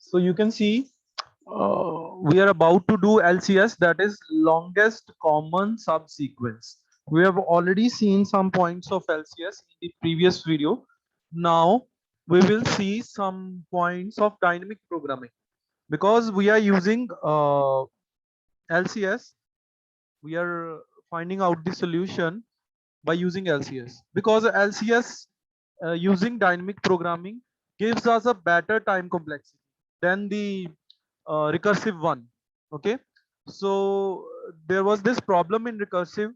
So you can see we are about to do LCS, that is longest common subsequence. We have already seen some points of LCS in the previous video. Now we will see some points of dynamic programming. Because we are using LCS, we are finding out the solution by using LCS. Because LCS using dynamic programming gives us a better time complexity than the recursive one. Okay, so there was this problem in recursive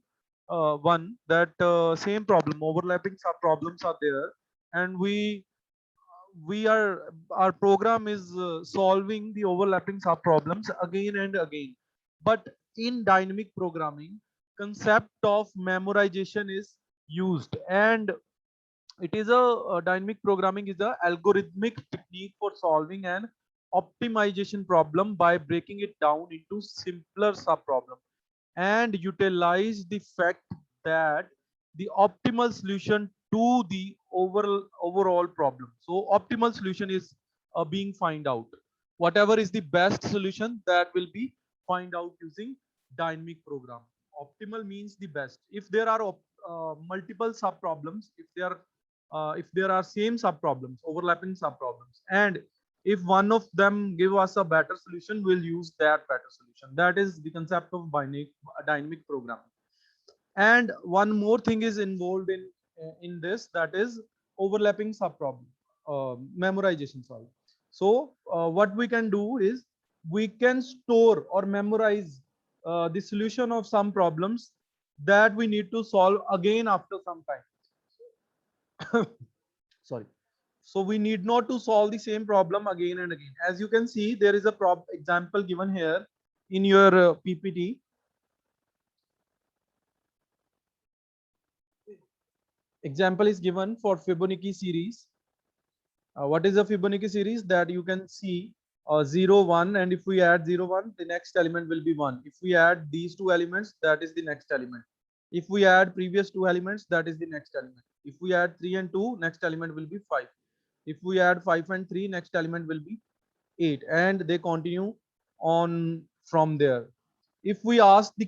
one, that same problem, overlapping sub problems are there, and we are our program is solving the overlapping sub problems again and again. But in dynamic programming, concept of memorization is used, and it is a dynamic programming is a algorithmic technique for solving an optimization problem by breaking it down into simpler sub problem, and utilize the fact that the optimal solution to the overall problem. So optimal solution is being find out. Whatever is the best solution, that will be find out using dynamic program. Optimal means the best. If there are multiple sub problems, if there are same sub problems, overlapping sub problems, and if one of them give us a better solution, we'll use that better solution. That is the concept of dynamic programming. And one more thing is involved in this, that is overlapping sub problem, memorization. Sorry. So what we can do is we can store or memorize the solution of some problems that we need to solve again after some time. Sorry. So we need not to solve the same problem again and again. As you can see, there is a example given here in your PPT. Example is given for Fibonacci series. What is a Fibonacci series? That you can see 0, 1, and if we add 0, 1, the next element will be 1. If we add these two elements, that is the next element. If we add previous two elements, that is the next element. If we add 3 and 2, next element will be 5. If we add 5 and 3, next element will be 8, and they continue on from there. If we ask the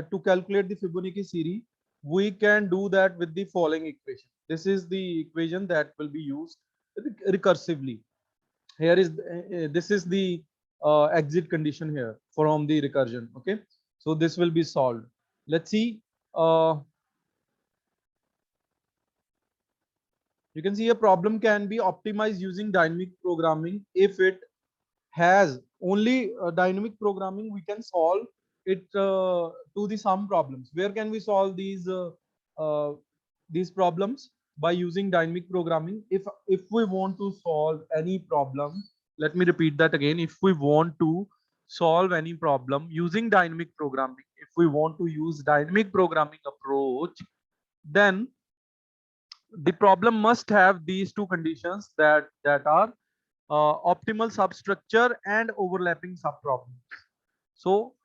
to calculate the Fibonacci series, we can do that with the following equation. This is the equation that will be used recursively. Here is this is the exit condition here from the recursion. Okay, so this will be solved. Let's see. You can see a problem can be optimized using dynamic programming if it has only dynamic programming. We can solve it to the some problems. Where can we solve uh, these problems? By using dynamic programming. If we want to solve any problem, let me repeat that again. If we want to solve any problem using dynamic programming, if we want to use dynamic programming approach, then the problem must have these two conditions, that are optimal substructure and overlapping subproblems. So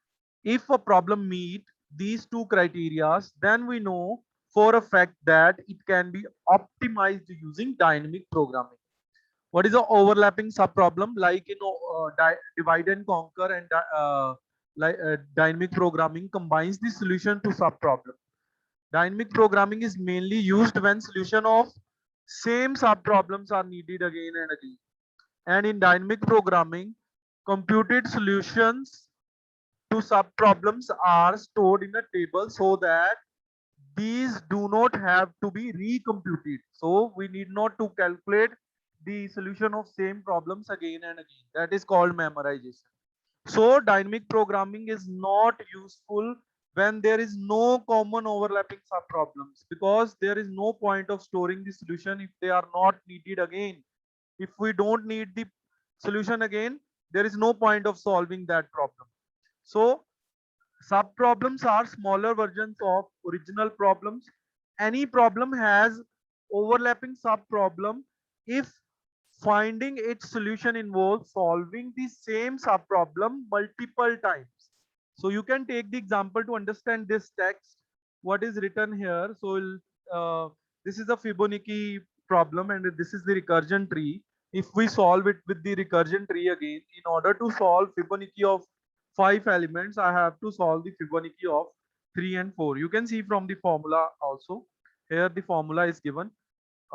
if a problem meet these two criteria, then we know for a fact that it can be optimized using dynamic programming. What is the overlapping subproblem? Like, divide and conquer and dynamic programming combines the solution to subproblem. Dynamic programming is mainly used when solution of same subproblems are needed again and again. And in dynamic programming, computed solutions to subproblems are stored in a table so that these do not have to be recomputed. So we need not to calculate the solution of same problems again and again. That is called memorization. So dynamic programming is not useful when there is no common overlapping subproblems, because there is no point of storing the solution if they are not needed again. If we don't need the solution again, there is no point of solving that problem. So subproblems are smaller versions of original problems. Any problem has overlapping subproblem if finding its solution involves solving the same subproblem multiple times. So you can take the example to understand this text. What is written here? So this is a Fibonacci problem, and this is the recursion tree. if we solve it with the recursion tree again, in order to solve Fibonacci of 5 elements, I have to solve the Fibonacci of 3 and 4. You can see from the formula also. Here the formula is given.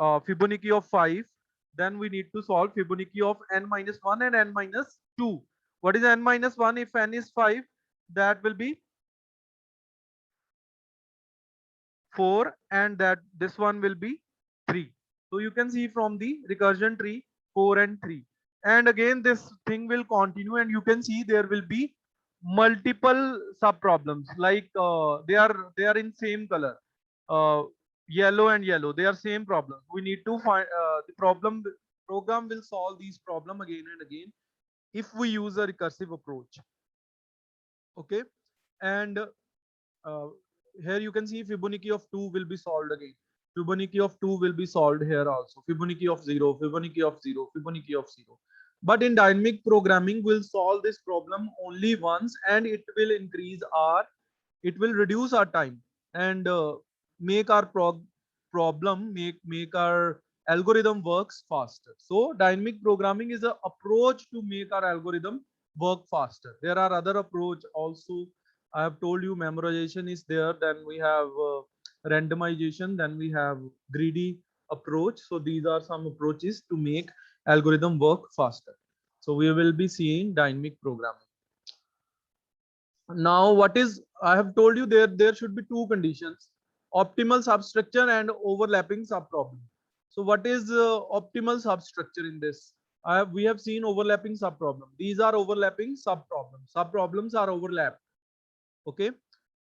Fibonacci of 5. Then we need to solve Fibonacci of n minus 1 and n minus 2. What is n minus 1? If n is 5, that will be 4, and that this one will be 3. So you can see from the recursion tree 4 and 3. And again this thing will continue, and you can see there will be multiple sub problems, like they are in same color, uh, yellow and yellow, they are same problems. We need to find the program will solve these problem again and again if we use a recursive approach. Okay. And uh, here you can see Fibonacci of 2 will be solved again. Fibonacci of 2 will be solved here also. Fibonacci of 0, Fibonacci of 0, Fibonacci of 0. But in dynamic programming, we'll solve this problem only once, and it will increase our, it will reduce our time, and make our problem, make our algorithm works faster. So dynamic programming is an approach to make our algorithm work faster. There are other approach also. I have told you memorization is there. Then we have randomization. Then we have greedy approach. So these are some approaches to make algorithm work faster. So we will be seeing dynamic programming. Now, what is, I have told you there should be two conditions: optimal substructure and overlapping subproblem. So what is optimal substructure in this? We have seen overlapping subproblem. These are overlapping subproblems. Subproblems are overlapped. Okay.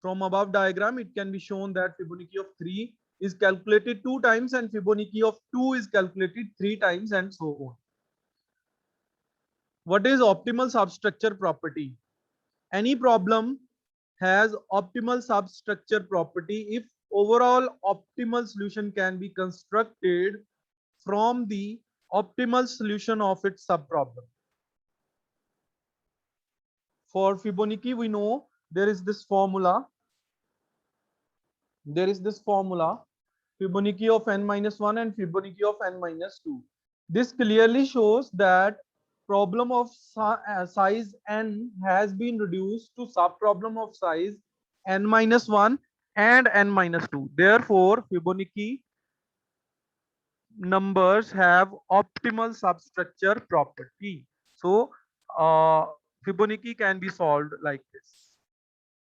From above diagram, it can be shown that Fibonacci of 3 is calculated 2 times and Fibonacci of 2 is calculated 3 times, and so on. What is optimal substructure property? Any problem has optimal substructure property if overall optimal solution can be constructed from the optimal solution of its subproblem. For Fibonacci, we know there is this formula. There is this formula, Fibonacci of n minus 1 and Fibonacci of n minus 2. This clearly shows that problem of size n has been reduced to subproblem of size n minus 1 and n minus 2. Therefore, Fibonacci numbers have optimal substructure property. So, Fibonacci can be solved like this.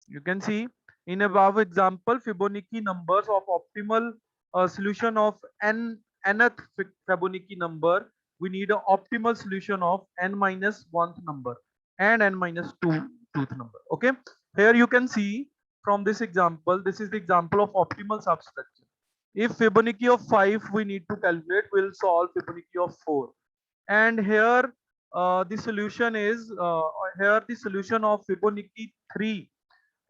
You can see in above example, Fibonacci numbers of optimal solution of nth Fibonacci number. We need an optimal solution of n minus 1th number and n minus 2th number. Okay. Here you can see from this example, this is the example of optimal substructure. If Fibonacci of 5 we need to calculate, we'll solve Fibonacci of 4. And here the solution is, here the solution of Fibonacci 3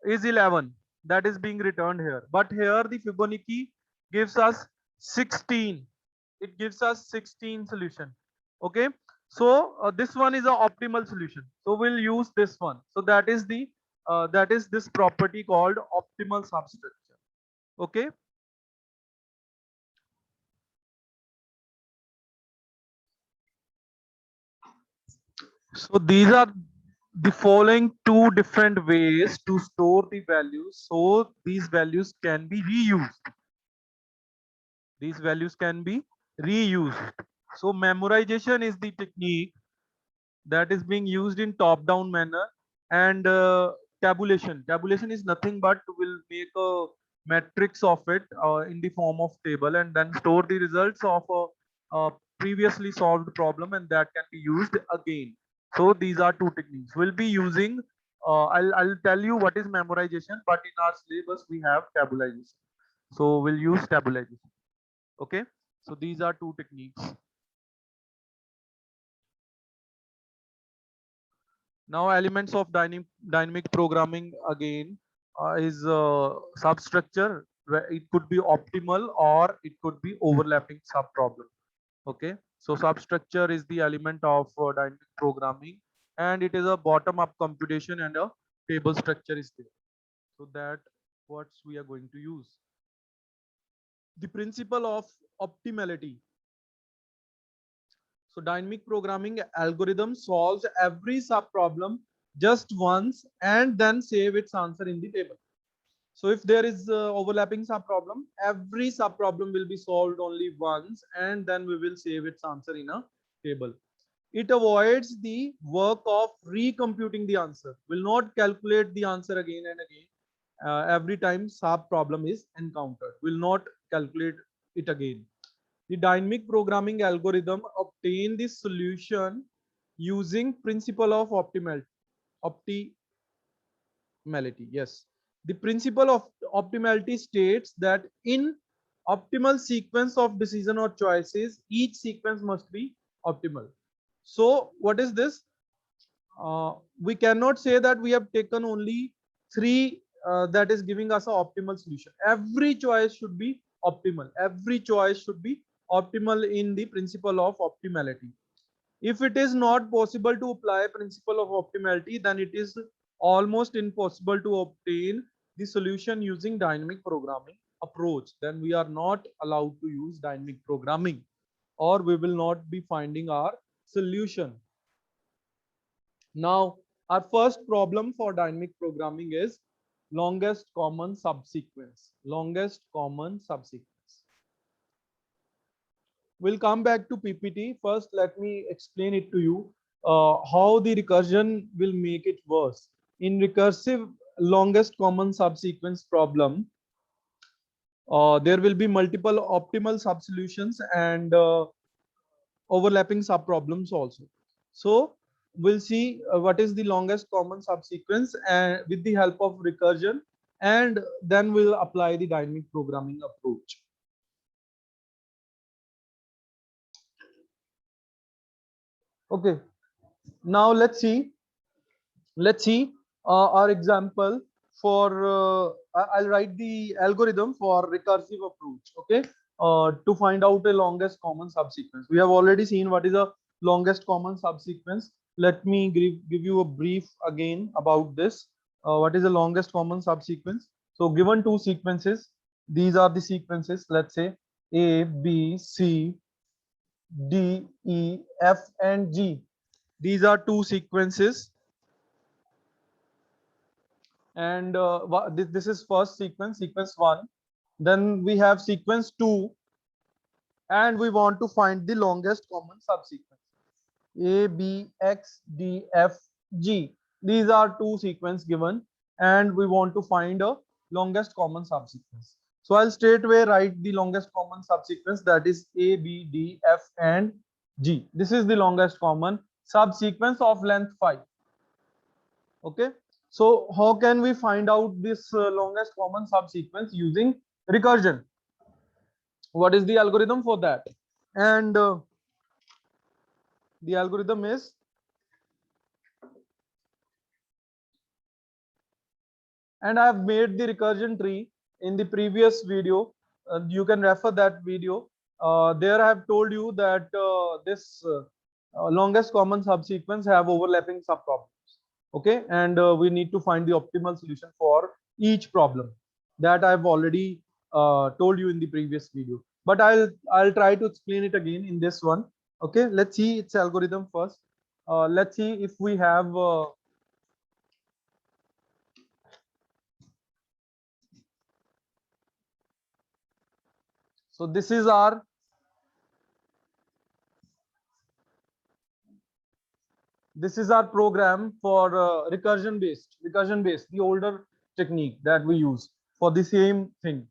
is 11, that is being returned here, but here the Fibonacci gives us 16. It gives us 16 solution. Okay. So this one is an optimal solution, so we'll use this one. So that is the that is this property called optimal substructure. Okay. So these are the following two different ways to store the values, so these values can be reused. These values can be reused. So memorization is the technique that is being used in top down manner, and tabulation is nothing but will make a matrix of it in the form of table, and then store the results of a previously solved problem, and that can be used again. So these are two techniques we'll be using. I'll tell you what is memorization, but in our syllabus we have tabulation, so we'll use tabulation. Okay. So these are two techniques. Now elements of dynamic programming again is substructure, where it could be optimal or it could be overlapping subproblem. Okay. So substructure is the element of dynamic programming, and it is a bottom up computation, and a table structure is there. So that what we are going to use. The principle of optimality. So dynamic programming algorithm solves every sub problem just once and then save its answer in the table. So if there is overlapping sub problem, every sub problem will be solved only once and then we will save its answer in a table. It avoids the work of recomputing the answer. Will not calculate the answer again and again every time sub problem is encountered. Will not calculate it again. The dynamic programming algorithm obtain the solution using principle of optimality. Yes. The principle of optimality states that in optimal sequence of decision or choices, each sequence must be optimal. So what is this? We cannot say that we have taken only three that is giving us an optimal solution. Every choice should be optimal. Every choice should be optimal in the principle of optimality. If it is not possible to apply principle of optimality, then it is almost impossible to obtain the solution using dynamic programming approach. Then we are not allowed to use dynamic programming, or we will not be finding our solution. Now, our first problem for dynamic programming is longest common subsequence. Longest common subsequence. We'll come back to PPT. First, let me explain it to you how the recursion will make it worse. In recursive longest common subsequence problem, there will be multiple optimal subsolutions and overlapping subproblems also. So we'll see what is the longest common subsequence and with the help of recursion, and then we'll apply the dynamic programming approach. Okay, now let's see our example for I'll write the algorithm for recursive approach. Okay, to find out a longest common subsequence. We have already seen what is a longest common subsequence. Let me give you a brief again about this. What is the longest common subsequence? So given two sequences, these are the sequences. Let's say A, B, C, D, E, F, and G. These are two sequences, and this is first sequence, sequence 1. Then we have sequence 2, and we want to find the longest common subsequence. A, B, X, D, F, G. These are two sequence given, and we want to find a longest common subsequence. So I'll straight away write the longest common subsequence, that is A, B, D, F, and G. This is the longest common subsequence of length 5. Okay, so how can we find out this longest common subsequence using recursion? What is the algorithm for that? And the algorithm is and I have made the recursion tree in the previous video. You can refer that video. There I have told you that this longest common subsequence have overlapping subproblems. Okay, and we need to find the optimal solution for each problem. That I've already told you in the previous video. But I'll try to explain it again in this one. Okay, let's see its algorithm first. Let's see if we have so this is our program for recursion based, the older technique that we use for the same thing,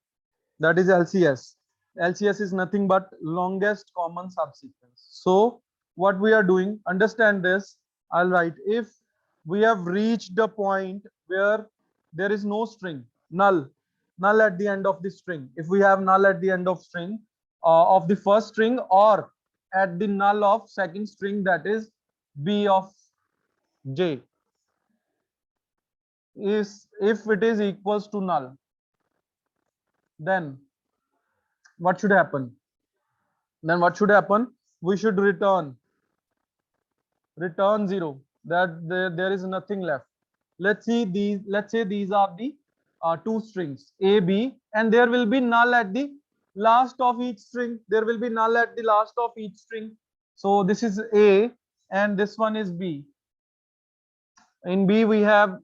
that is LCS. LCS is nothing but longest common subsequence. So what we are doing, understand this. I'll write, if we have reached the point where there is no string, null at the end of the string. If we have null at the end of string of the first string, or at the null of second string, that is B of J, is if it is equals to null, then what should happen? We should return 0, that there is nothing left. Let's say these are the two strings A, B, and there will be null at the last of each string. So this is A and this one is B. In B we have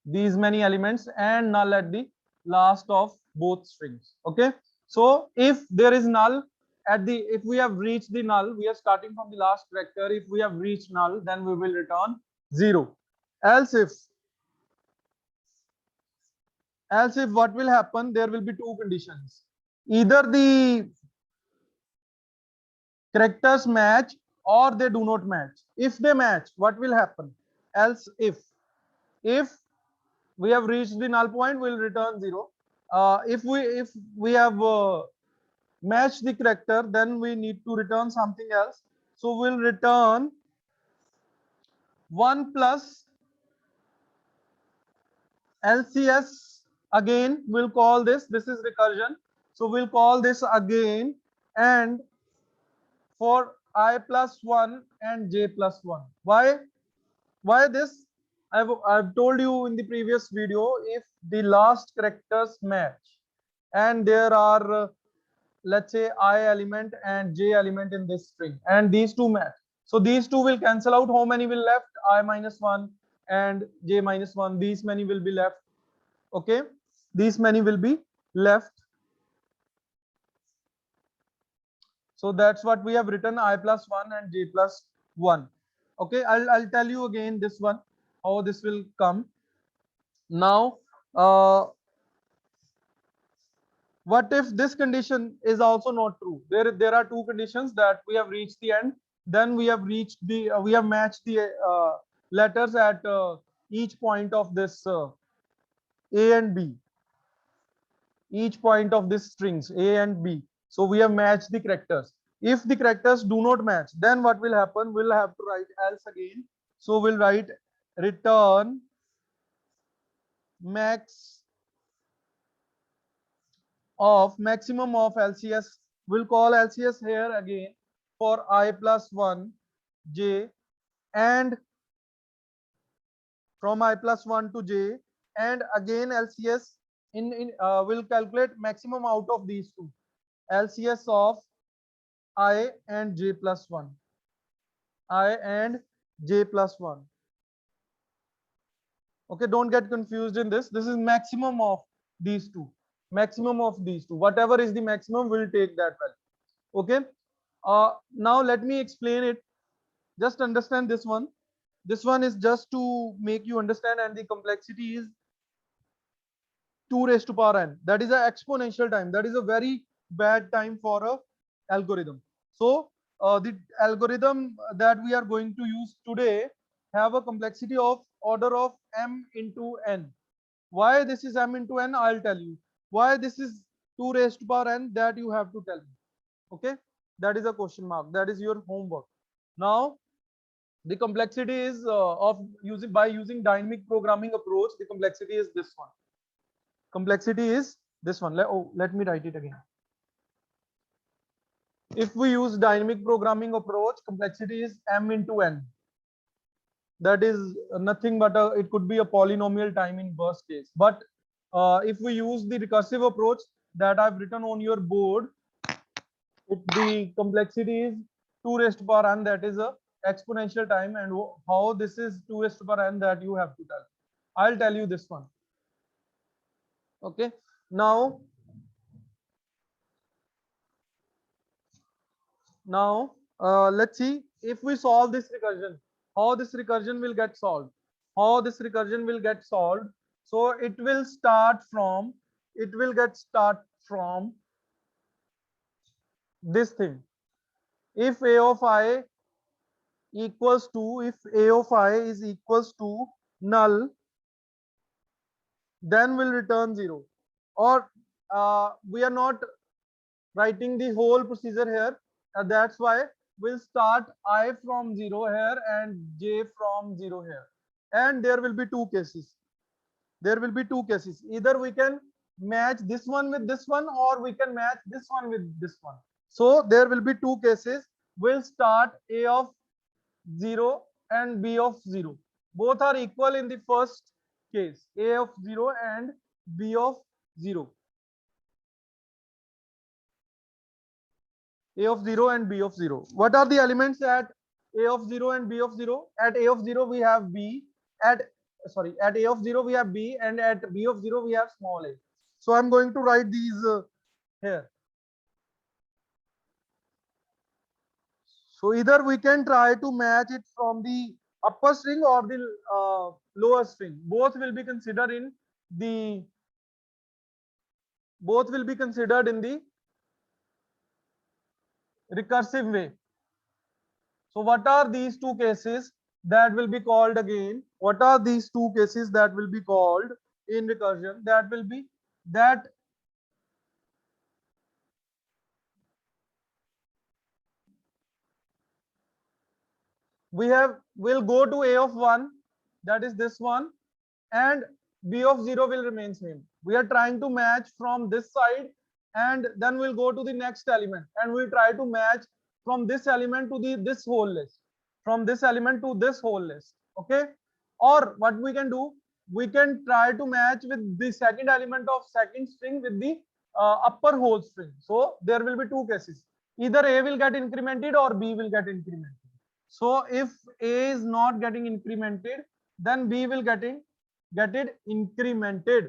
these many elements and null at the last of both strings. Okay, so if there is null at the, if we have reached the null, we are starting from the last vector. If we have reached null, then we will return 0. Else if what will happen, there will be two conditions. Either the characters match or they do not match. If they match, what will happen? Else if we have reached the null point, we'll return 0. If we have matched the character, then we need to return something else. So we'll return 1 plus LCS. Again we'll call this is recursion, so we'll call this again, and for I plus 1 and j plus 1. Why this? I've told you in the previous video, if the last characters match and there are let's say I element and j element in this string, and these two match, so these two will cancel out. How many will left? I minus 1 and j minus 1. These many will be left. Okay, these many will be left. So that's what we have written, I plus 1 and j plus 1. Okay, I'll tell you again this one, how this will come. Now what if this condition is also not true? There are two conditions, that we have reached the end, then we have reached the we have matched the letters at each point of this a and b, each point of this strings a and b. So we have matched the characters. If the characters do not match, then what will happen? We'll have to write else again. So we'll write return maximum of LCS. We'll call LCS here again for I plus 1 j, and from I plus 1 to j, and again LCS in will calculate maximum out of these two, LCS of I and j plus 1, I and j plus 1. Okay, don't get confused in this. This is maximum of these two, maximum of these two. Whatever is the maximum, we'll take that value. Okay, now let me explain it. Just understand this one. This one is just to make you understand, and the complexity is 2 raised to power n. That is an exponential time. That is a very bad time for a algorithm. So the algorithm that we are going to use today have a complexity of order of m into n. Why this is m into n? I'll tell you. Why this is 2 raised to power n? That you have to tell me. Okay, that is a question mark. That is your homework. Now the complexity is of using dynamic programming approach. The complexity is this one. Complexity is this one. Let me write it again. If we use dynamic programming approach, complexity is m into n. That is nothing but it could be a polynomial time in worst case. But if we use the recursive approach that I've written on your board, the complexity is 2 raised to power n. That is a exponential time, and how this is 2 raised to power n, that you have to tell. I'll tell you this one. Okay, now let's see if we solve this recursion, how this recursion will get solved. So it will get start from this thing. If a of I equals to, if a of I is equals to null, then we'll return 0. Or we are not writing the whole procedure here, that's why we'll start I from 0 here and j from 0 here, and there will be two cases. Either we can match this one with this one, or we can match this one with this one. So there will be two cases. We'll start a of 0 and b of 0. Both are equal in the first case, a of 0 and b of 0. A of 0 and B of 0. What are the elements at A of 0 and B of 0? At A of 0 we have B, at at A of 0 we have B, and at B of 0 we have small a. So I'm going to write these here. So either we can try to match it from the upper string or the lower string. The both will be considered in the recursive way. So what are these two cases that will be called again? What are these two cases that will be called in recursion? That will be that we'll go to A of 1, that is this one, and B of 0 will remain same. We are trying to match from this side, and then we'll go to the next element and we'll try to match from this element to this whole list, from this element to this whole list. Okay, or what we can do, we can try to match with the second element of second string with the upper whole string. So there will be two cases, either A will get incremented or B will get incremented. So if A is not getting incremented, then B will get it incremented.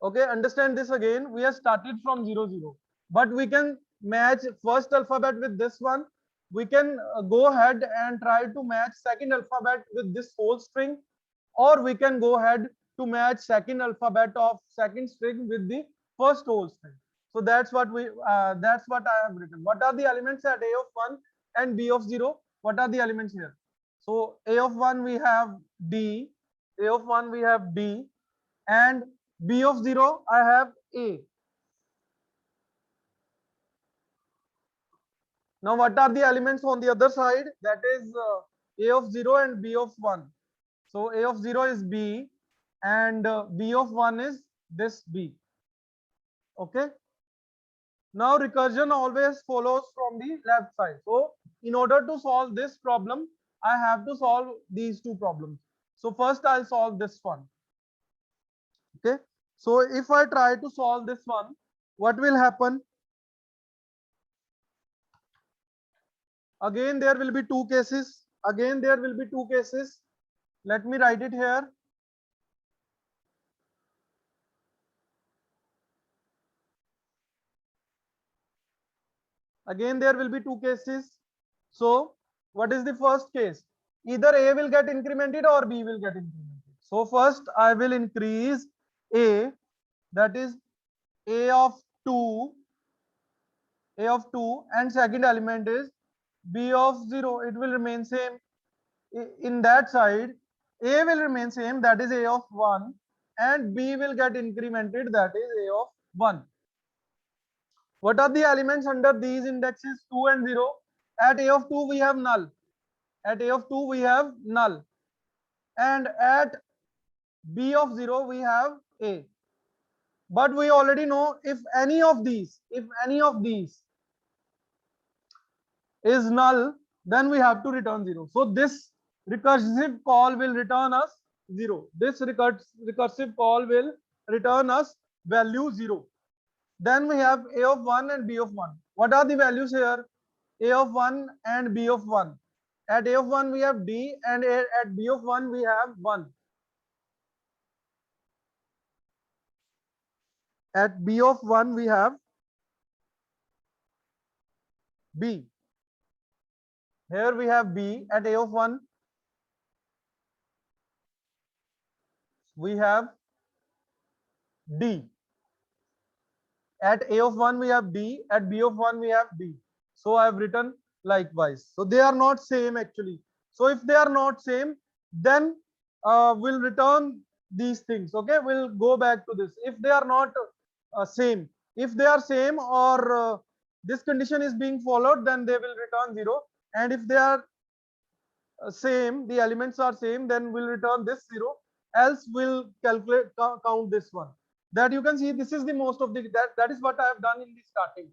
Okay, understand this again. We have started from 0 0, but we can match first alphabet with this one. We can go ahead and try to match second alphabet with this whole string, or we can go ahead to match second alphabet of second string with the first whole string. So that's what I have written. What are the elements at A of 1 and B of 0? What are the elements here? So A of 1 we have D, A of 1 we have D, and B of 0 I have A. Now what are the elements on the other side? That is A of 0 and B of 1. So A of 0 is B, and B of 1 is this B. Okay. Now recursion always follows from the left side. So in order to solve this problem, I have to solve these two problems. So first I'll solve this one. Okay. So if I try to solve this one, what will happen? Again there will be two cases. Again there will be two cases. Let me write it here. Again there will be two cases. So what is the first case? Either A will get incremented or B will get incremented. So first I will increase A, that is A of 2, and second element is B of 0. It will remain same. In that side, A will remain same, that is A of 1, and B will get incremented, that is A of 1. What are the elements under these indexes 2 and 0? At A of 2 we have null. At A of 2 we have null. And at B of 0 we have A. But we already know if any of these is null, then we have to return 0. So this recursive call will return us 0. This recursive call will return us value 0. Then we have A of 1 and B of 1. What are the values here? A of 1 and B of 1. At A of 1 we have D, and at B of 1 we have 1. At B of 1 we have B. Here we have B. At A of 1 we have D. At A of 1 we have D. At B of 1 we have B. So I have written likewise. So they are not same actually. So if they are not same, then we'll return these things. Okay, we'll go back to this. If they are not same, if they are same, or this condition is being followed, then they will return 0. And if they are same, the elements are same, then we'll return this 0. Else we'll count this one. That you can see, this is the most of the that is what I have done in the starting.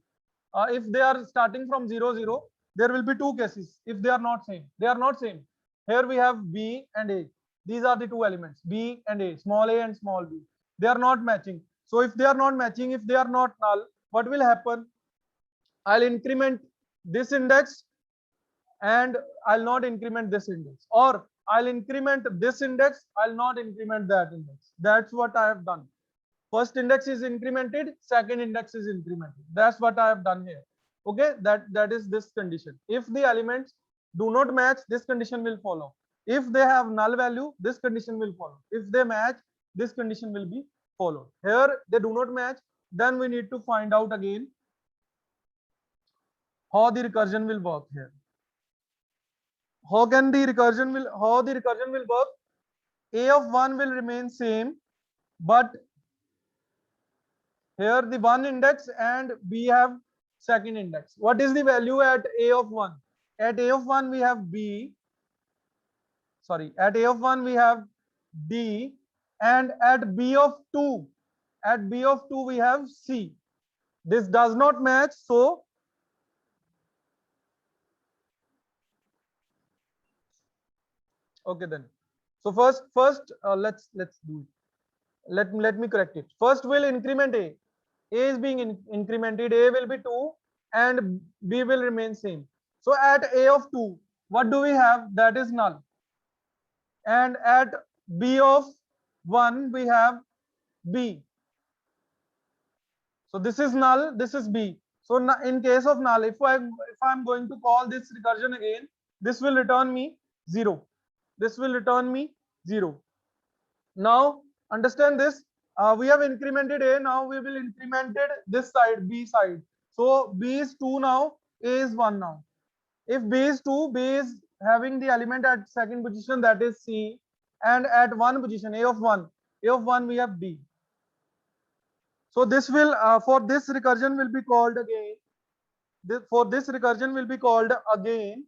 If they are starting from 0 0, there will be two cases. If they are not same, they are not same. Here we have B and A. These are the two elements, B and A, small a and small b. They are not matching. So if they are not matching, if they are not null, what will happen? I'll increment this index and I'll not increment this index, or I'll increment this index, I'll not increment that index. That's what I have done. First index is incremented, second index is incremented. That's what I have done here. Okay, that is this condition. If the elements do not match, this condition will follow. If they have null value, this condition will follow. If they match, this condition will be followed. Here they do not match, then we need to find out again how the recursion will work here. How the recursion will work? A of 1 will remain same, but here the one index and we have second index. What is the value at A of 1? At A of 1 we have B, sorry, at A of 1 we have D, and at B of 2, we have C. This does not match, so okay then. So first let's do it. Let me correct it. First we'll increment A. A is being incremented. A will be 2 and B will remain same. So at A of 2, what do we have? That is null. And at B of 1, we have B. So this is null, this is B. So in case of null, if I'm going to call this recursion again, this will return me 0. This will return me 0. Now understand this. We have incremented A. Now we will incremented this side, B side. So B is 2 now, A is 1 now. If B is 2, B is having the element at second position, that is C, and at one position, A of 1, we have D. So this will for this recursion will be called again. For this recursion will be called again,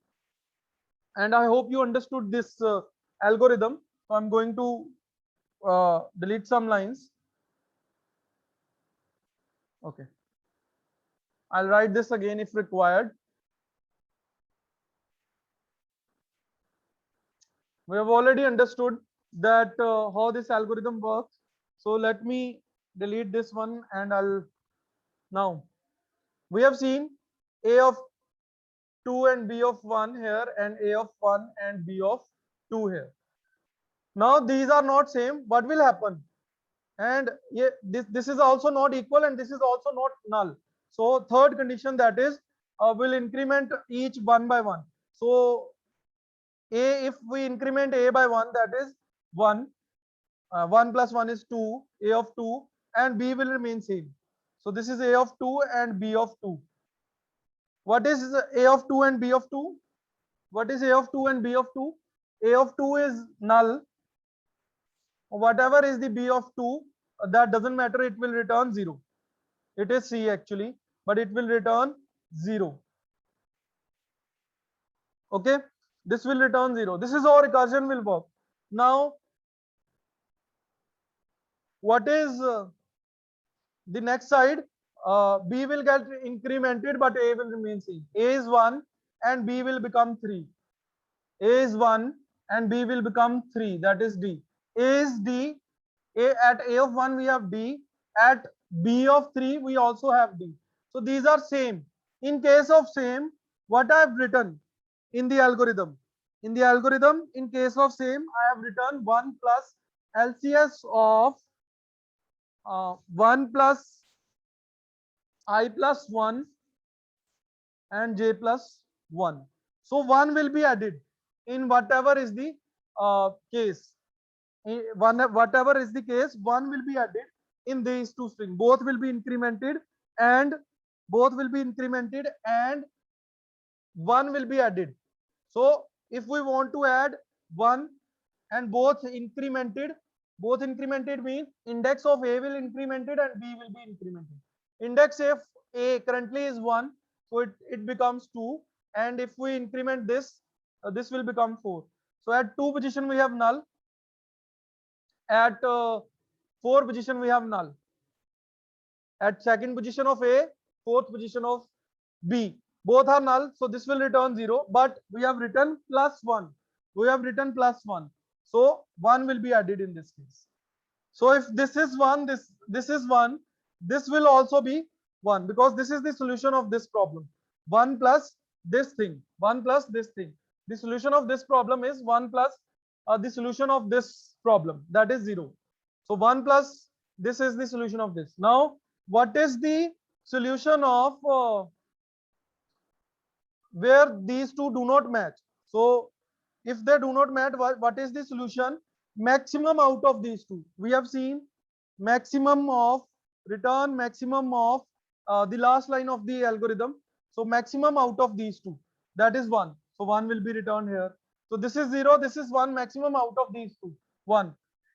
and I hope you understood this algorithm. So I'm going to delete some lines. Okay, I'll write this again if required. We have already understood that how this algorithm works. So let me delete this one, and now we have seen A of 2 and B of 1 here, and A of 1 and B of 2 here. Now these are not same. What will happen? And yeah, this is also not equal, and this is also not null. So third condition, that is will increment each one by one. So A, if we increment A by 1, that is 1. 1 plus 1 is 2, A of 2, and B will remain same. So this is A of 2 and B of 2. What is A of 2 and B of 2? What is A of 2 and B of 2? A of 2 is null. Whatever is the B of 2, that doesn't matter, it will return 0. It is C actually, but it will return 0. Okay, this will return 0. This is how recursion will work. Now, what is the next side? B will get incremented, but A will remain same. A is 1 and B will become 3. A is 1 and B will become 3. That is D. A is D. At A of 1 we have D. At B of 3 we also have D. So these are same. In case of same, what I have written in the algorithm? In the algorithm, in case of same, I have written 1 plus LCS of 1 plus I plus 1 and j plus 1. So 1 will be added in whatever is the case. Whatever is the case, 1 will be added in these two strings. Both will be incremented and 1 will be added. So if we want to add 1 and both incremented means index of A will incremented and B will be incremented. Index of A currently is 1, so it becomes 2, and if we increment this, this will become 4. So at 2 position we have null. At 4 position we have null. At second position of A, fourth position of B, both are null, so this will return 0, but we have written plus 1. So 1 will be added in this case. So if this is 1, this is 1, this will also be 1, because this is the solution of this problem. 1 plus this thing, 1 plus this thing. The solution of this problem is 1 plus the solution of this problem, that is 0. So 1 plus this is the solution of this. Now what is the solution of where these two do not match? So if they do not match, what is the solution? Maximum out of these two. We have seen maximum of return, maximum of the last line of the algorithm. So maximum out of these two, that is 1. So 1 will be returned here. So this is 0, this is 1, maximum out of these two, 1.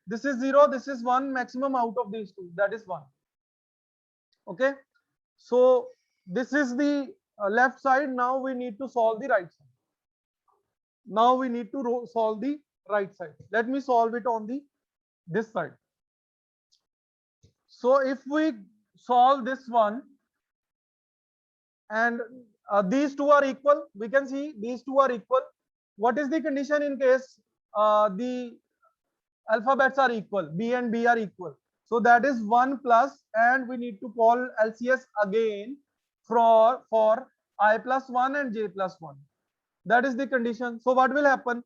This is 0, this is 1, maximum out of these two, that is 1. Okay, so this is the left side. Now we need to solve the right side. Now we need to solve the right side. Let me solve it on the this side. So if we solve this one and these two are equal, we can see these two are equal. What is the condition in case the alphabets are equal? B and B are equal. So that is 1 plus, and we need to call LCS again for I plus 1 and J plus 1. That is the condition. So what will happen?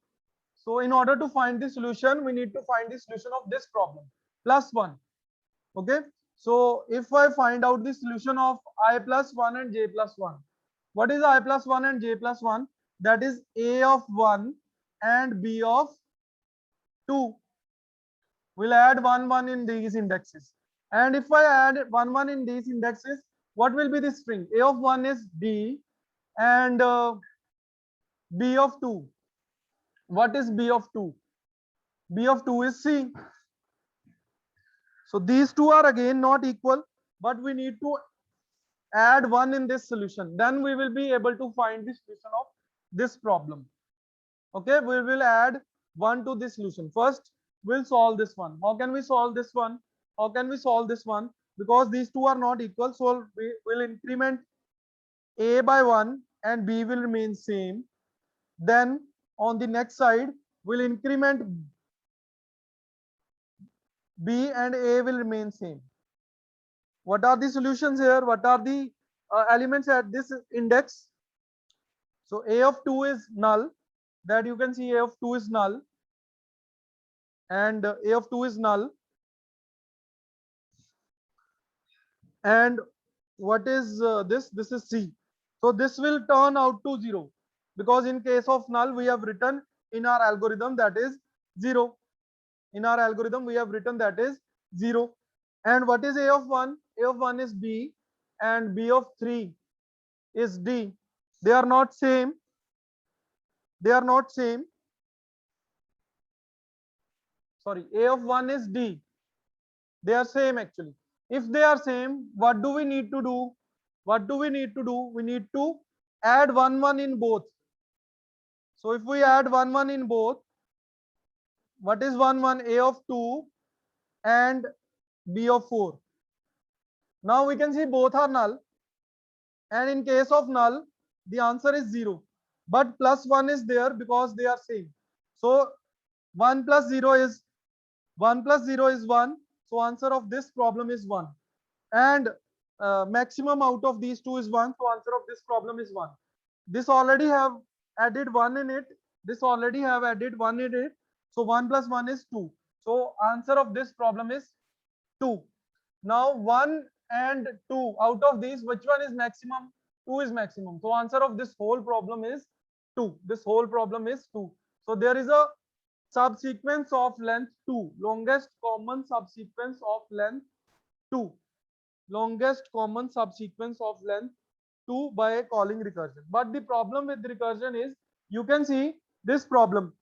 So in order to find the solution, we need to find the solution of this problem, plus 1. Okay. So if I find out the solution of I plus 1 and J plus 1, what is I plus 1 and J plus 1? That is A of 1 and B of 2. We'll add 1 1 in these indexes. And if I add 1 1 in these indexes, what will be the string? A of 1 is B and B of 2. What is B of 2? B of 2 is C. So these two are again not equal, but we need to add 1 in this solution. Then we will be able to find the solution of this problem. Okay, we will add 1 to this solution. First, we'll solve this one. How can we solve this one? How can we solve this one? Because these two are not equal, so we will increment A by 1 and B will remain same. Then on the next side, we'll increment B and A will remain same. What are the solutions here? What are the elements at this index? So A of 2 is null. That you can see A of 2 is null. And A of 2 is null. And what is this? This is C. So this will turn out to 0, because in case of null, we have written in our algorithm that is 0. In our algorithm, we have written that is 0. And what is A of 1? A of 1 is B and B of 3 is D. They are not same. They are not same. Sorry, A of 1 is D. They are same actually. If they are same, what do we need to do? What do we need to do? We need to add 1 1 in both. So if we add 1 1 in both, what is 1 1? A of 2 and B of 4. Now we can see both are null, and in case of null, the answer is 0. But plus 1 is there because they are same. So 1 plus 0 is 1 plus 0 is 1. So answer of this problem is 1. And maximum out of these two is 1. So answer of this problem is 1. This already have added 1 in it. This already have added 1 in it. So 1 plus 1 is 2. So answer of this problem is 2. Now 1 and 2, out of these, which one is maximum? 2 is maximum. So answer of this whole problem is 2. This whole problem is 2. So there is a subsequence of length 2. Longest common subsequence of length 2. Longest common subsequence of length 2 by calling recursion. But the problem with recursion is, you can see this problem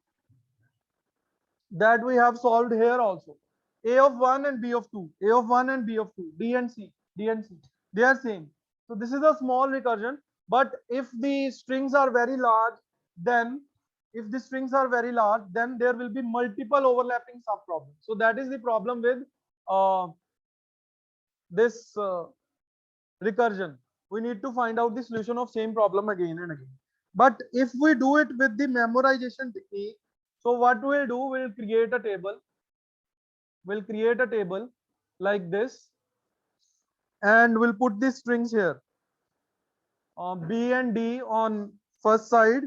that we have solved here also. A of 1 and B of 2. A of 1 and B of 2. D and C. D and C. They are same. So this is a small recursion. But if the strings are very large, then there will be multiple overlapping subproblems. So that is the problem with this recursion. We need to find out the solution of same problem again and again. But if we do it with the memorization technique, so what we'll do, we'll create a table. We'll create a table like this, and we'll put these strings here, B and D on first side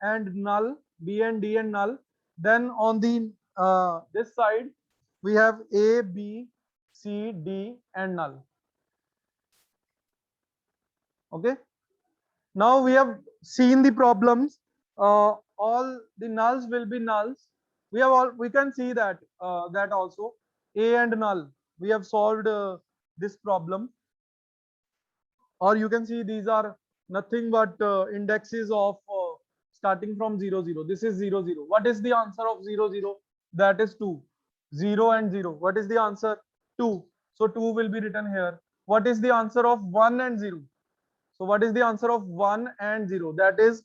and null, B and D and null. Then on the this side we have A, B, C, D and null. Okay. Now we have seen the problems. All the nulls will be nulls. We can see that that also A and null. We have solved this problem, or you can see these are nothing but indexes of starting from 0 0. This is 0 0. What is the answer of 0 0? That is 2. 0 and 0. What is the answer? 2. So 2 will be written here. What is the answer of 1 and 0? So what is the answer of 1 and 0? That is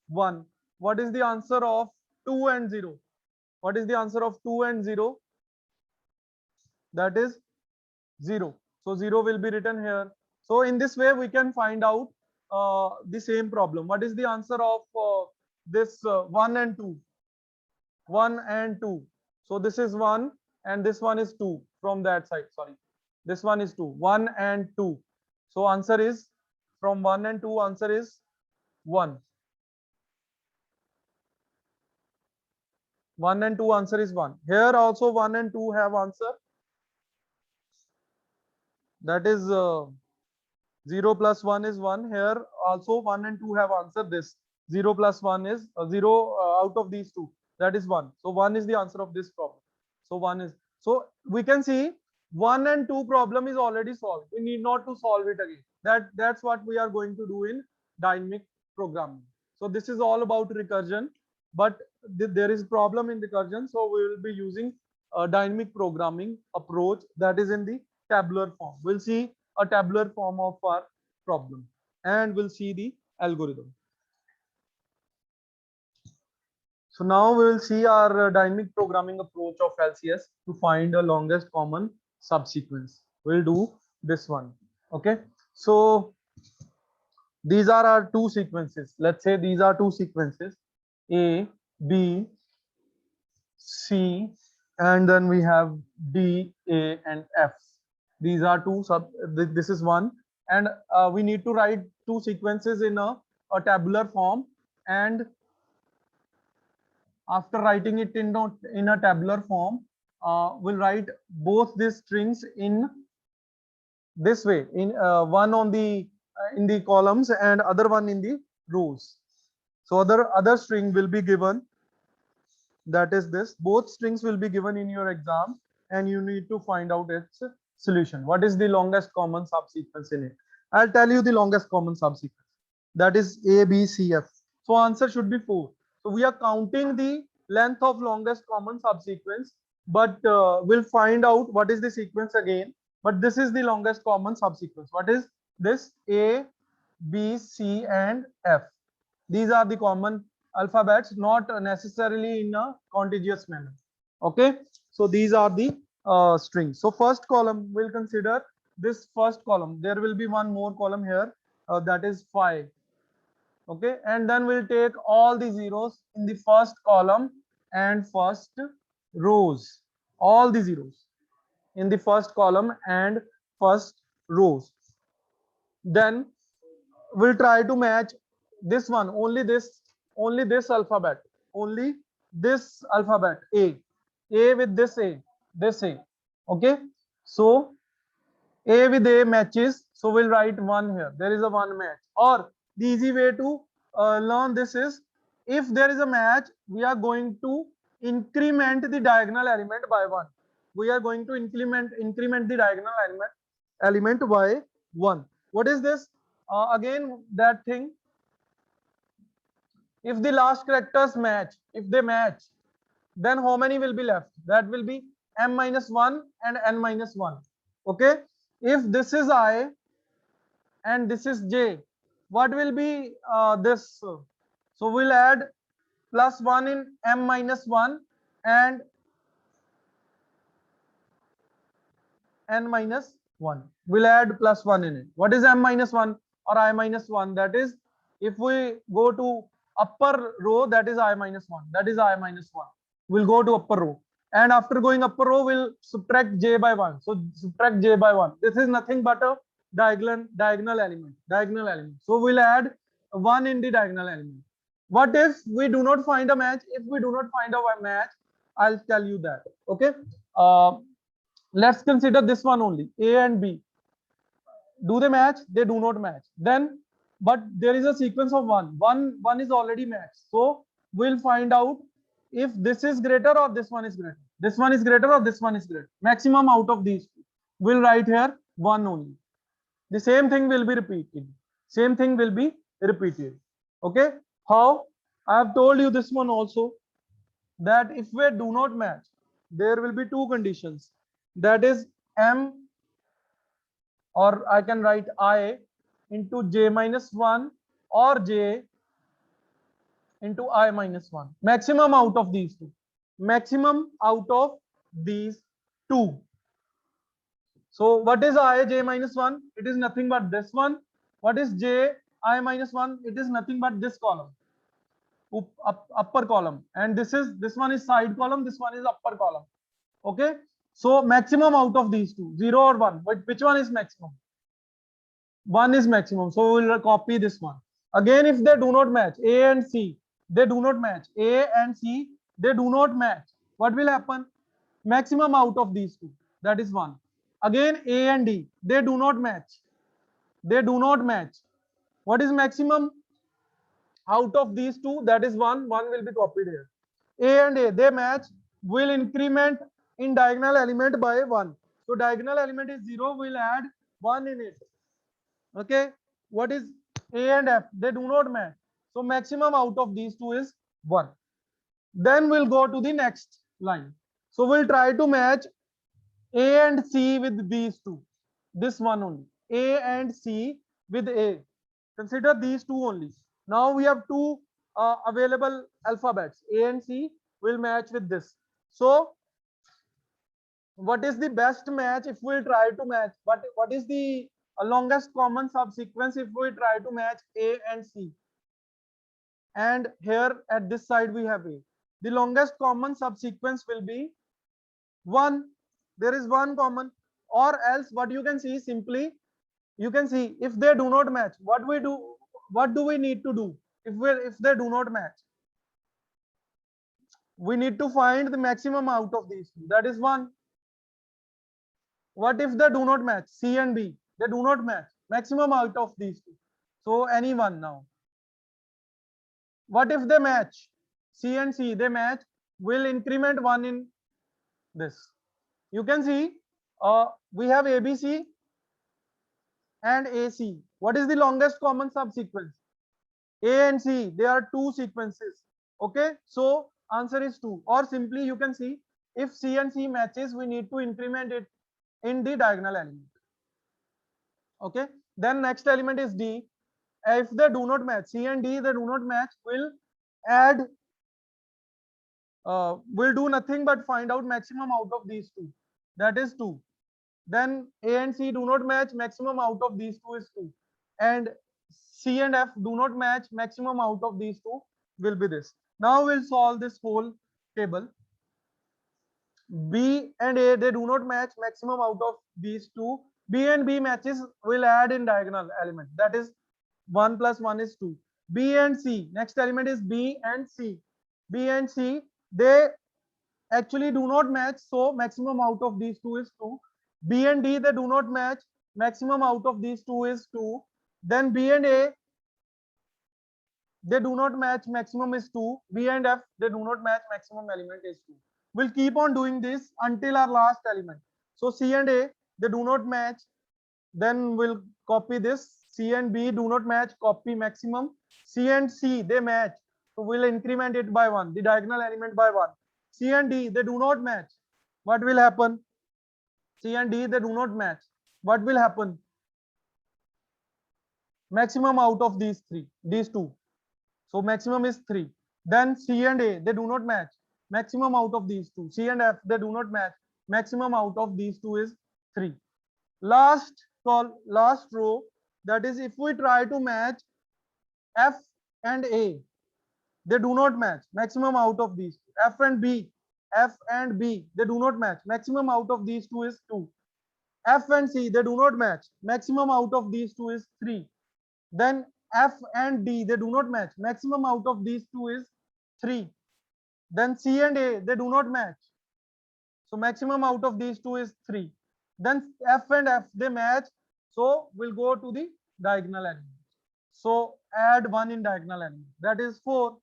1. What is the answer of 2 and 0? What is the answer of 2 and 0? That is 0. So 0 will be written here. So in this way we can find out the same problem. What is the answer of this 1 and 2? 1 and 2. So this is 1 and this one is 2 from that side. Sorry. This one is 2. 1 and 2. So answer is from 1 and 2, answer is 1. 1 and 2 answer is 1. Here also 1 and 2 have answer. That is 0 plus 1 is 1. Here also 1 and 2 have answer. This 0 plus 1 is 0 out of these two. That is 1. So 1 is the answer of this problem. So 1 is. So we can see 1 and 2 problem is already solved. We need not to solve it again. That's what we are going to do in dynamic programming. So this is all about recursion, but there is problem in recursion. So we will be using a dynamic programming approach that is in the tabular form. We'll see a tabular form of our problem and we'll see the algorithm. So now we will see our dynamic programming approach of LCS to find the longest common subsequence. We'll do this one. Okay. So these are our two sequences. Let's say these are two sequences, A, B, C, and then we have D, A, and F. These are two this is one, and we need to write two sequences in a tabular form, and after writing it in a tabular form, we'll write both these strings in this way, in one on the in the columns and other one in the rows. So other string will be given, that is this. Both strings will be given in your exam and you need to find out its solution. What is the longest common subsequence in it? I'll tell you the longest common subsequence, that is A, B, C, F. So answer should be 4. So we are counting the length of longest common subsequence, but we'll find out what is the sequence again. But this is the longest common subsequence. What is this? A, B, C, and F. These are the common alphabets, not necessarily in a contiguous manner. Okay. So these are the strings. So first column, we'll consider this first column. There will be one more column here, that is 5. Okay. And then we'll take all the zeros in the first column and first rows. All the zeros in the first column and first rows. Then we'll try to match this one, only this alphabet, only this alphabet, A with this A, okay. So A with A matches, so we'll write 1 here. There is a 1 match. Or the easy way to learn this is, if there is a match, we are going to increment the diagonal element by 1. We are going to increment the diagonal element by 1. What is this? Again, that thing, if the last characters match, if they match, then how many will be left? That will be m minus 1 and n minus 1. Okay. If this is I and this is j, what will be this? So we'll add plus 1 in m minus 1 and n minus 1. We'll add plus 1 in it. What is m minus 1 or I minus 1? That is, if we go to upper row, that is I minus 1. That is I minus 1. We'll go to upper row. and after going upper row we'll subtract j by 1. So subtract j by 1. This is nothing but a diagonal element. So we'll add 1 in the diagonal element. What if we do not find a match? If we do not find a match, I'll tell you that. Okay. Let's consider this one only, a and b. Do they match? They do not match. Then, but there is a sequence of one is already matched. So we'll find out if this is greater or this one is greater. This one is greater or this one is greater. Maximum out of these two. We'll write here 1 only. The same thing will be repeated. Same thing will be repeated. Okay. How? I have told you this one also, that if we do not match, there will be two conditions. That is m, or I can write I into j minus 1 or j into I minus 1. Maximum out of these two. Maximum out of these two. So what is I j minus 1? It is nothing but this one. What is j I minus 1? It is nothing but this column. Upper column. And this one is side column, this one is upper column. Okay. So maximum out of these two, 0 or 1. But which one is maximum? 1 is maximum. So we will copy this one. Again, if they do not match, A and C, they do not match. A and C, they do not match. What will happen? Maximum out of these two. That is 1. Again, A and D, they do not match. They do not match. What is maximum out of these two? That is 1. 1 will be copied here. A and A, they match. Will increment in diagonal element by 1. So diagonal element is 0. We'll add 1 in it. Okay. What is A and F? They do not match. So maximum out of these two is 1. Then we'll go to the next line. So we'll try to match A and C with these two. This one only. A and C with A. Consider these two only. Now we have two available alphabets. A and C will match with this. So what is the best match if we try to match? What is the longest common subsequence if we try to match A and C? And here at this side we have A. The longest common subsequence will be 1. There is 1 common, or else what you can see simply, you can see if they do not match, what do we need to do? If they do not match, we need to find the maximum out of these two. That is 1. What if they do not match? C and B, they do not match. Maximum out of these two. So any one now. What if they match? C and C, they match. Will increment 1 in this. You can see we have ABC and AC. What is the longest common subsequence? A and C, they are 2 sequences. Okay, so answer is 2. Or simply you can see if C and C matches, we need to increment it in the diagonal element. Okay, then next element is D. If they do not match, C and D, they do not match, we'll add, we'll do nothing but find out maximum out of these two. That is 2. Then A and C do not match, maximum out of these two is 2. And C and F do not match, maximum out of these two will be this. Now we'll solve this whole table. B and A, they do not match, maximum out of these two. B and B matches, will add in diagonal element. That is 1 plus 1 is 2. B and C, next element is B and C. B and C, they actually do not match, so maximum out of these two is 2. B and D, they do not match, maximum out of these two is 2. Then B and A, they do not match, maximum is 2. B and F, they do not match, maximum element is 2. We'll keep on doing this until our last element. So C and A, they do not match, then we'll copy this. C and B do not match, copy maximum. C and C, they match, so we'll increment it by 1, the diagonal element by 1. C and D, they do not match. What will happen? C and D, they do not match. What will happen? Maximum out of these two. So maximum is 3. Then C and A, they do not match. Maximum out of these two. C and F, they do not match. Maximum out of these two is 3. Last row, that is if we try to match F and A, they do not match. Maximum out of these. F and B, F and B, they do not match. Maximum out of these two is 2. F and C, they do not match. Maximum out of these two is 3. Then F and D, they do not match. Maximum out of these two is 3. Then C and A, they do not match. So maximum out of these two is 3. Then F and F, they match. So we'll go to the diagonal element. So add 1 in diagonal element. That is 4.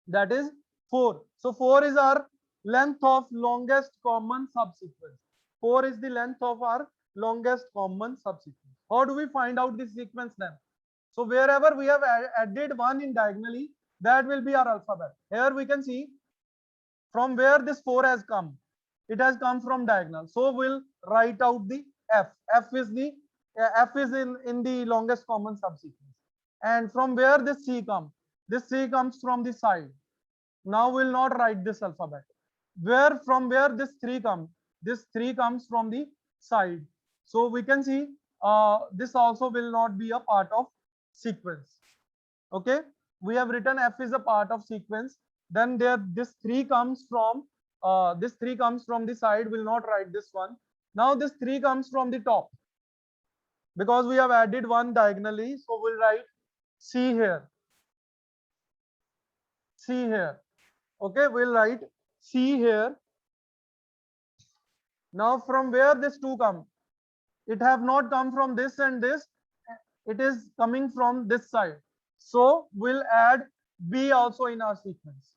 That is 4. So 4 is our length of longest common subsequence. 4 is the length of our longest common subsequence. How do we find out this sequence then? So wherever we have added 1 in diagonally, that will be our alphabet. Here we can see from where this 4 has come. It has come from diagonal. So we'll write out the F. F is in the longest common subsequence. And from where this C comes? This C comes from the side. Now we'll not write this alphabet. From where this 3 comes? This 3 comes from the side. So we can see this also will not be a part of sequence. Okay, we have written F is a part of sequence. Then this 3 comes from the side. Will not write this one. Now this 3 comes from the top because we have added 1 diagonally. So we'll write C here. C here. Okay, we'll write C here. Now from where this 2 come? It have not come from this and this. It is coming from this side. So we'll add B also in our sequence.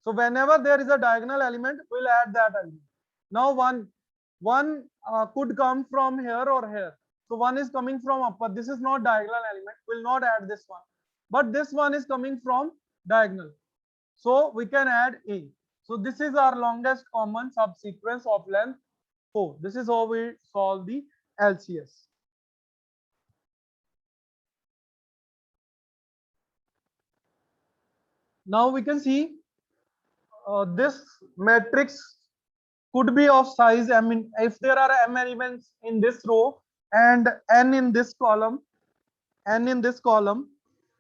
So whenever there is a diagonal element, we'll add that element. Now one could come from here or here. So 1 is coming from upper. This is not diagonal element. We'll not add this one. But this one is coming from diagonal. So we can add A. So this is our longest common subsequence of length 4. This is how we solve the LCS. Now we can see this matrix could be of size m. If there are m elements in this row and n in this column,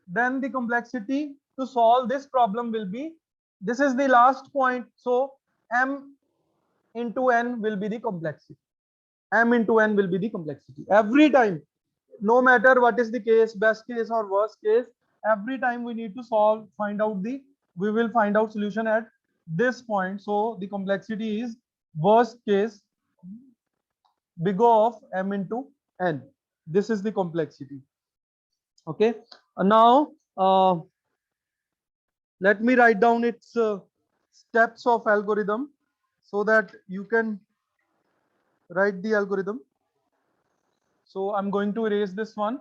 then the complexity to solve this problem will be, this is the last point. So m into n will be the complexity. M into n will be the complexity. Every time, no matter what is the case, best case or worst case, every time we need to we will find out solution at this point. So the complexity is worst case big O of m into n. This is the complexity. Okay. Now let me write down its steps of algorithm so that you can write the algorithm. So I'm going to erase this one.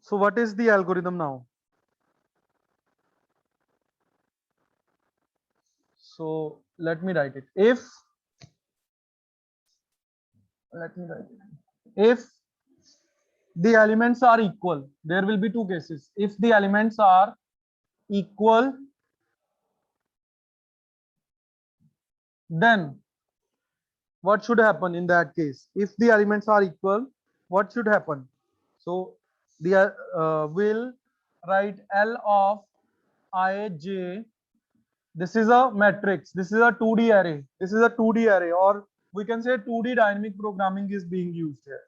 So what is the algorithm now? So let me write it. If the elements are equal, there will be two cases. If the elements are equal, then what should happen in that case? If the elements are equal, what should happen? So the will write L of I j. This is a matrix. This is a 2D array. This is a 2D array, or we can say 2D dynamic programming is being used here.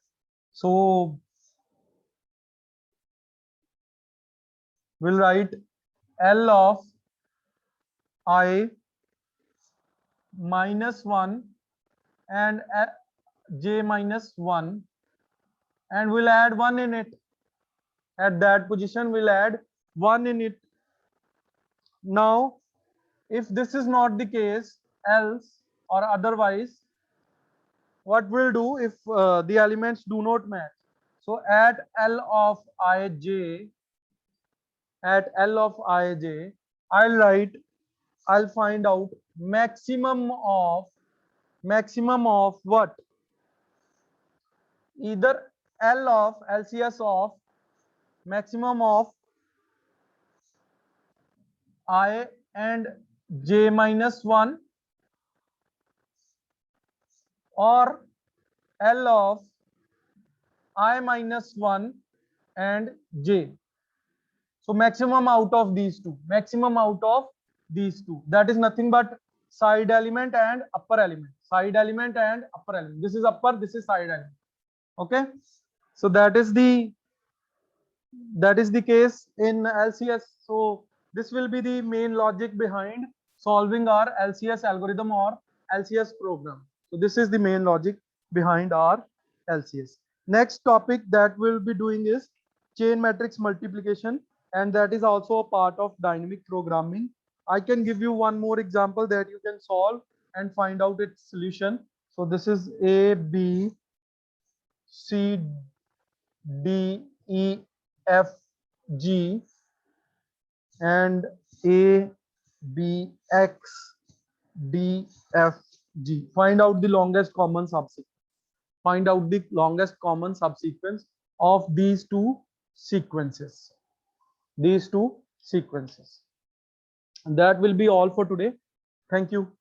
So we'll write L of I minus 1 and j minus 1, and we'll add 1 in it. At that position, we'll add 1 in it. Now, if this is not the case, else or otherwise, what we'll do if the elements do not match? So at L of ij, I'll find out maximum of what? Either L of LCS of maximum of I and j minus 1, or L of I minus 1 and j. So maximum out of these two, maximum out of these two, that is nothing but side element and upper element, side element and upper element. This is upper, this is side element. Okay, so that is the case in LCS. So this will be the main logic behind solving our LCS algorithm or LCS program. So this is the main logic behind our LCS. Next topic that we'll be doing is chain matrix multiplication, and that is also a part of dynamic programming. I can give you one more example that you can solve and find out its solution. So this is A, B, C, D, E, F, G, and A, B, X, D, F, G. Find out the longest common subsequence. Find out the longest common subsequence of these two sequences. These two sequences. And that will be all for today. Thank you.